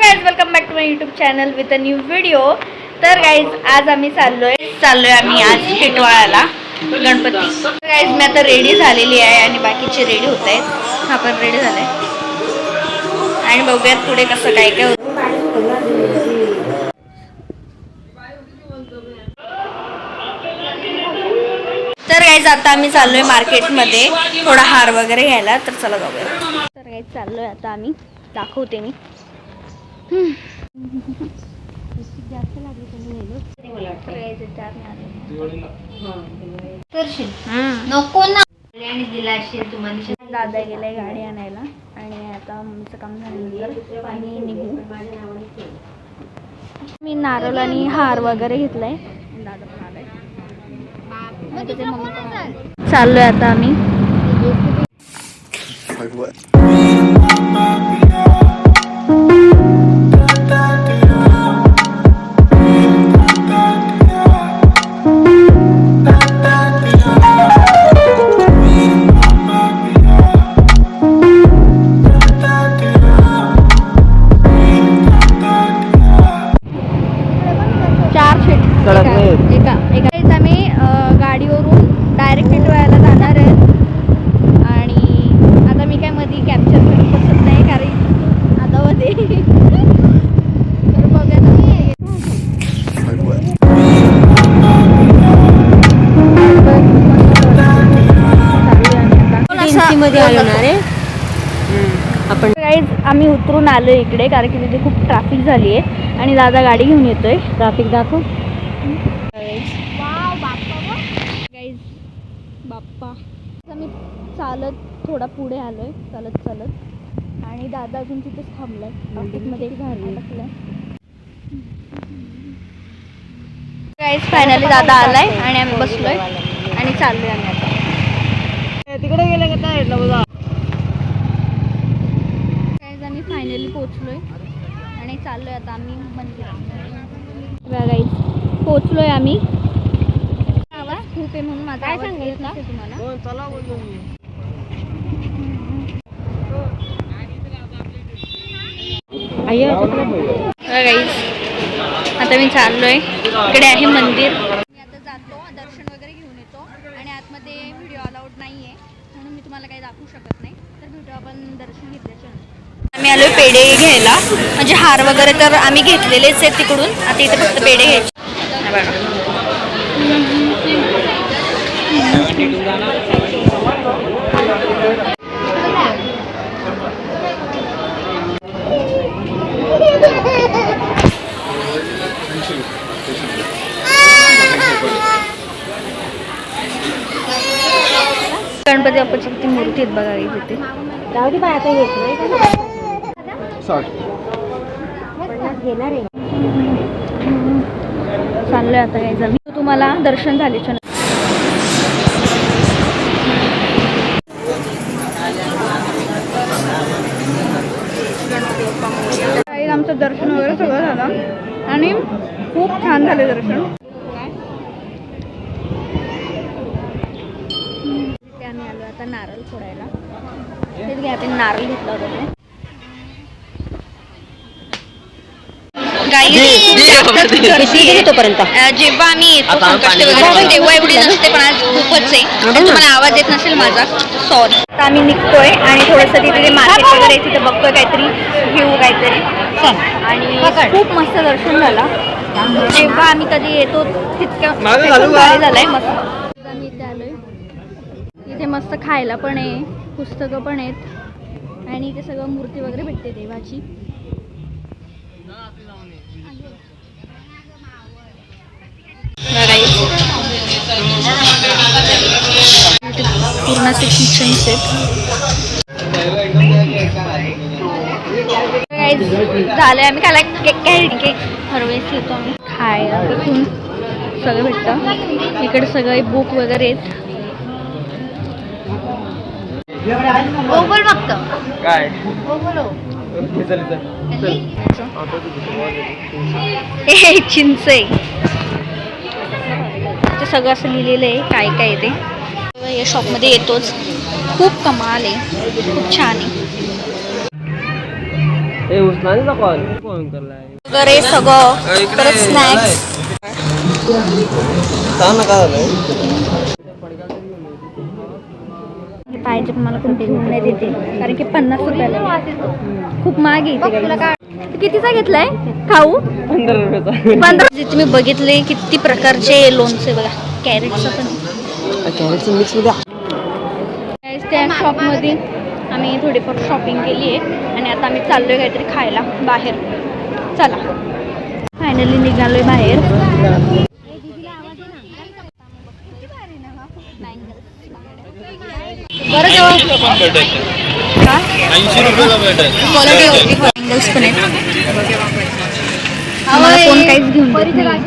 Guys welcome back to my YouTube channel with a new video. तर guys आज आम्ही चाललोय आम्ही आज टिटवाळ्याला गणपती. गाइज मी आता रेडी झालेली आहे आणि बाकीचे रेडी होत आहेत. हा पण रेडी झालाय आणि बघूयात पुढे कसं काय काय होतं. तर गाइज आता आम्ही चाललोय मार्केटमध्ये थोडा हार वगैरे घ्यायला. तर चला जाऊया. तर गाइज चाललोय आता आम्ही, दाखवते मी. जास्त नको ना दादा गेलाय गाडी आणायला आणि आता आमचं काम झाल्यानंतर आम्ही निघू. मी नारळ आणि हार वगैरे घेतलाय. दादा पण आलाय. चाललोय आता आम्ही. आम्ही गाडीवरून डायरेक्ट टिटवाळ्याला जाणार आहे आणि आता मी काय मध्ये कॅप्चर करू शकत नाही कारण आता मध्ये तर बघा तुम्ही. आपण आम्ही उतरून आलो इकडे कारण की तिथे खूप ट्रॅफिक झाली आहे आणि दादा गाडी घेऊन येतोय. ट्रॅफिक दाखव. बाप्पा मी चालत थोडा पुढे आलोय चालत आणि दादा अजून तिथेच थांबलाय. ट्रॅफिकमध्ये अडकलाय. गाईज फायनली दादा आलाय आणि आम्ही बसलोय आणि चाललोय आम्ही आता तिकडे गेले का काय बघा. गाईज आम्ही फायनली पोहोचलोय आणि चाललोय आता आम्ही मंदिरात. गाईज पोहोचलोय आम्ही. आवाज खूप आहे म्हणून माझा काय सांगायचं ना तुम्हाला. चला बोललो मी. गाईज आता मी चाललोय. इकडे आहे मंदिर. मी आता जातो, दर्शन वगैरे घेऊन येतो आणि आतमध्ये व्हिडिओ अलाउड नाहीये म्हणून मी तुम्हाला काही दाखवू शकत नाही. तर व्हिडिओ आपण दर्शन घेतल्याच्या नंतर आम्ही आलोय पेढे घ्यायला. म्हणजे हार वगैरे तर आम्ही घेतलेलेच आहेत तिकडून. आता इथे फक्त पेढे घ्यायचे. गणपती बाप्पाची किती मूर्ती आहेत बघा इथे. गावडी बाय आता येत नाही चाललोय आता काय जमी. तुम्हाला दर्शन झाल्याच्या आमचं दर्शन वगैरे सगळं झालं आणि खूप छान झाले दर्शन. आम्ही आलो आता नारळ फोडायला. तेच घ्या आपण नारळ घेतला होता. जेव्हा आम्ही येतो संकष्टी वगैरे तेव्हा एवढी नसते पण आज खूपच आहे. तुम्हाला आवाज येत नसेल माझा सॉरी. आता आम्ही निघतोय आणि थोडंसं तिथे मार्केट वगैरे तिथे बघतोय काहीतरी घेऊ काहीतरी आणि खूप मस्त दर्शन झालं. जेव्हा आम्ही कधी येतो तितकं झालंय मस्त. आम्ही इथे आलोय. इथे मस्त खायला पण आहे, पुस्तकं पण आहेत आणि इथे सगळं मूर्ती वगैरे भेटते देवाची. पूर्ण किचन सेट झालंय. आम्ही खायला केक हरवेळेस येतो आम्ही खायला. तिथून सगळं भेटतं. इकडे सगळे बुक वगैरे आहेत. बोल फक्त काय चिंच आहे. ते सगळं असं लिहिलेलं आहे काय काय ते. या शॉपमध्ये येतोच. खूप कमाल आहे, खूप छान आहे. वगैरे सगळं परत स्नॅक्स. पाहिजे पण मला कोणते घेऊन नाही देते कारण की 50 रुपयाला खूप महाग आहे. कितीचा घेतलाय खाऊ? 15. तुम्ही बघितले किती प्रकारचे लोणचे बघा. कॅरेटचं पण मिक्स त्या शॉपमध्ये आम्ही थोडीफार शॉपिंग केली आहे आणि आता आम्ही चाललोय काहीतरी खायला बाहेर. चला फायनली निघालोय बाहेर. बरं बँगल्स पण आहेत. आम्हाला कोण काहीच घेऊन देत नाही.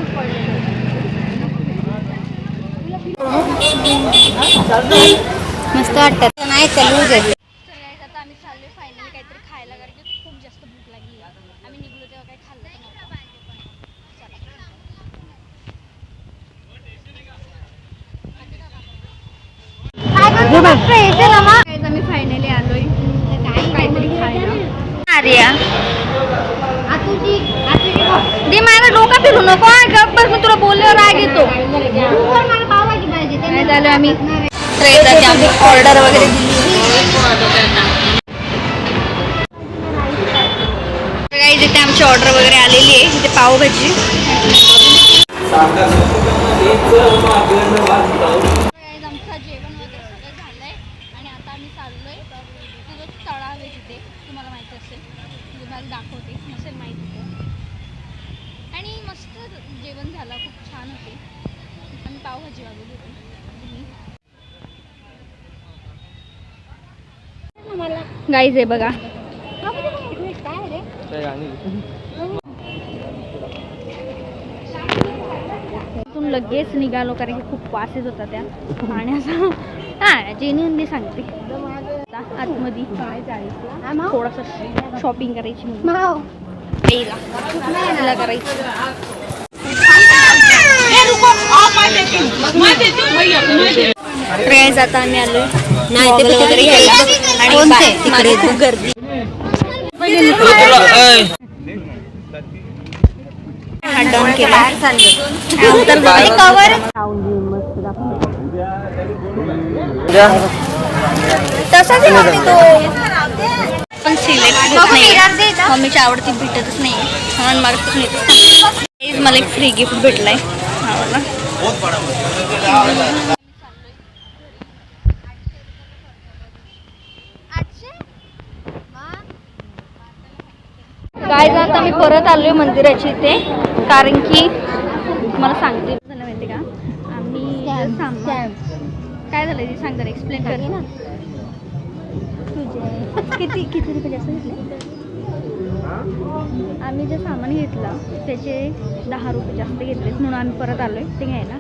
मस्त वाटतात नाही चालू आहे. आता आम्ही चाललोय फायनली काहीतरी खायला कारण की खूप जास्त भूक लागली. आम्ही निघलो तेव्हा काही खाल्लं नव्हतं. आम्ही फायनली आलोय काहीतरी खायला. आर्या दे मला डोका फिरू नको. गप्प बस मी तुला बोलल्यावर राग येतो. नाही झालं आम्ही ऑर्डर वगैरे दिली. इथे आमची ऑर्डर वगैरे आलेली आहे. इथे पावभाजी आमचं जेवण वगैरे सगळं झालंय आणि आता आम्ही चाललोय तिथं तळाव आहे तिथे. तुम्हाला माहिती असेल तुम्हाला दाखवते नसेल माहिती तर. आणि मस्त जेवण झालं खूप छान होते. आम्ही पावभाजी मागवली होती. गाईज आहे बघा. लगेच निघालो कारण की खूप वास येत होता त्या पाण्याचा. हा जेन्युइनली सांगते. आतमध्ये थोडंसं शॉपिंग करायची तिला करायची. ट्रेन आता आम्ही आलोय वगैरे घ्यायला आणि खूप गर्दी. डाऊन केला तसाच पण सिलेक्ट होत नाही. मम्मीची आवडती भेटतच नाही म्हणून मागतच नाही. मला एक फ्री गिफ्ट भेटलाय. काय जात आम्ही परत आलोय मंदिराची इथे कारण की मला सांगते झालं माहिती का आम्ही काय झालं ते सांग जरा एक्सप्लेन कर ना. तुझे किती रुपये जास्त घेतले? आम्ही जे सामान घेतलं त्याचे 10 रुपये जास्त घेतलेत म्हणून आम्ही परत आलोय ते घ्यायला.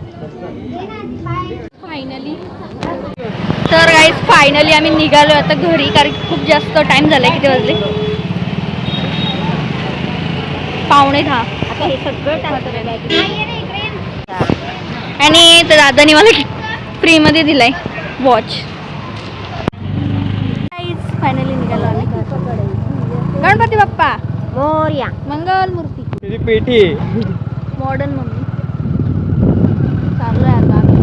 फायनली तर गाईज फायनली आम्ही निघालोय आता घरी कारण खूप जास्त टाइम झालाय. किती वाजले? 9:45. आता हे सगळं आणि तर दादानी मला फ्रीमध्ये दिलाय वॉच. फायनली निघालो आम्ही. गणपती बाप्पा मोरया मंगल मूर्ती पेटी मॉडर्न मम्मी. चाललोय आता आम्ही.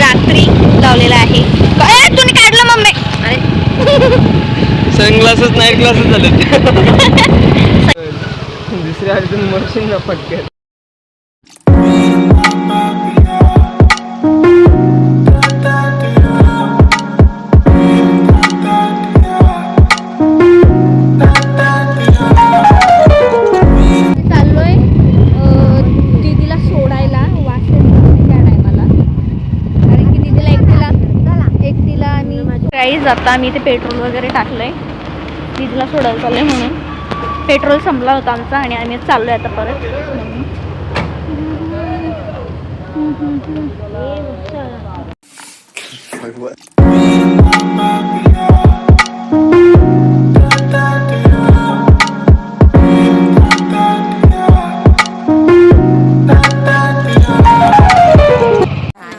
रात्री लावलेला आहे. तुम्ही काढलं मम्मी? सनग्लासेस नाईट ग्लासेस झाले. दुसऱ्या अडचण मशीन ना पटकन. चाललोय दीदीला सोडायला वाटते त्या टायमाला कारण की दीदीला एकटीला आणि काही जाता मी ते पेट्रोल वगैरे टाकलंय. दीदीला सोडायला चाललंय म्हणून पेट्रोल संपला होता आमचा आणि आम्ही चाललोय आता परत.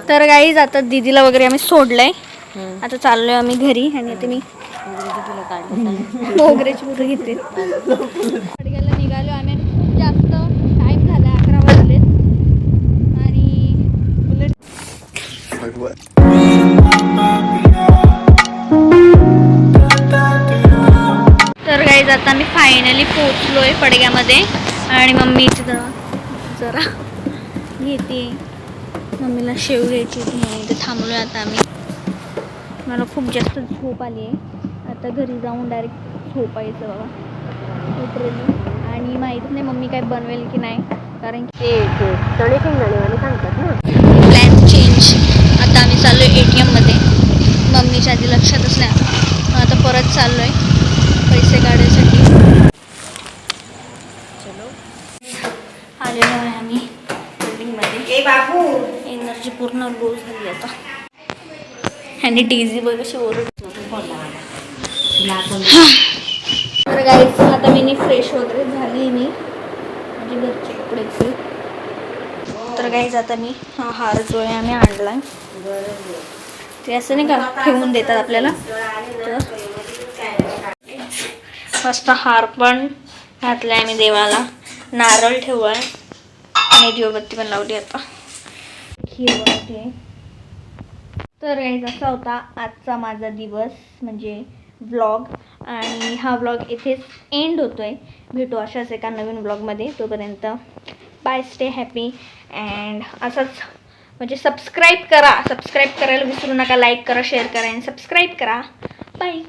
तर गाईज आता दीदीला वगैरे आम्ही सोडलंय. आता चाललोय आम्ही घरी आणि आता मी मोगऱ्याची फुलं घेते. पडग्याला निघालो आम्ही. खूप जास्त टाईम झाला, 11 वाजलेत. आणि तर गाईज आता मी फायनली पोचलोय पडग्यामध्ये. आणि मम्मी जरा घेते, मम्मीला शेव घ्यायची होती म्हणून इथे थांबलोय आता आम्ही. मला खूप जास्त झोप आली आहे. आता घरी जाऊन डायरेक्ट झोपायचं बाबा लिटरली. आणि माहीत नाही मम्मी काय बनवेल की नाही, कारण की चणे शेंगदाणे सांगतात ना. Plan change. आता आम्ही चाललो आहे ATM मध्ये. मम्मीच्या आधी लक्षातच नाही आलं. आता परत चाललो आहे पैसे काढायसाठी. आलेलो आहे आम्ही बिल्डिंगमध्ये. बाबू एनर्जी पूर्ण लो झाली आता. आणि डीझी बघ कशी ओरडतो. तर गाईज आता मी फ्रेश वगैरे झाली, मी म्हणजे घरचे कपडे. तर गाईज आता मी हा हार जो आहे आम्ही आणला आहे. ते असं नाही का ठेवून देतात आपल्याला, तर मस्त हार पण घातला आहे मी देवाला. नारळ ठेवला आहे आणि दिवाबत्ती पण लावली आता. खीर. तर गाईज असा होता आजचा माझा दिवस, म्हणजे व्लॉग. आणि हा व्लॉग इथेच एंड होतो आहे. भेटू अशाच एका नवीन व्लॉगमध्ये. तोपर्यंत बाय, स्टे हॅपी. अँड असंच म्हणजे सबस्क्राईब करायला विसरू नका. लाईक करा, शेअर करा आणि सबस्क्राईब करा. बाय.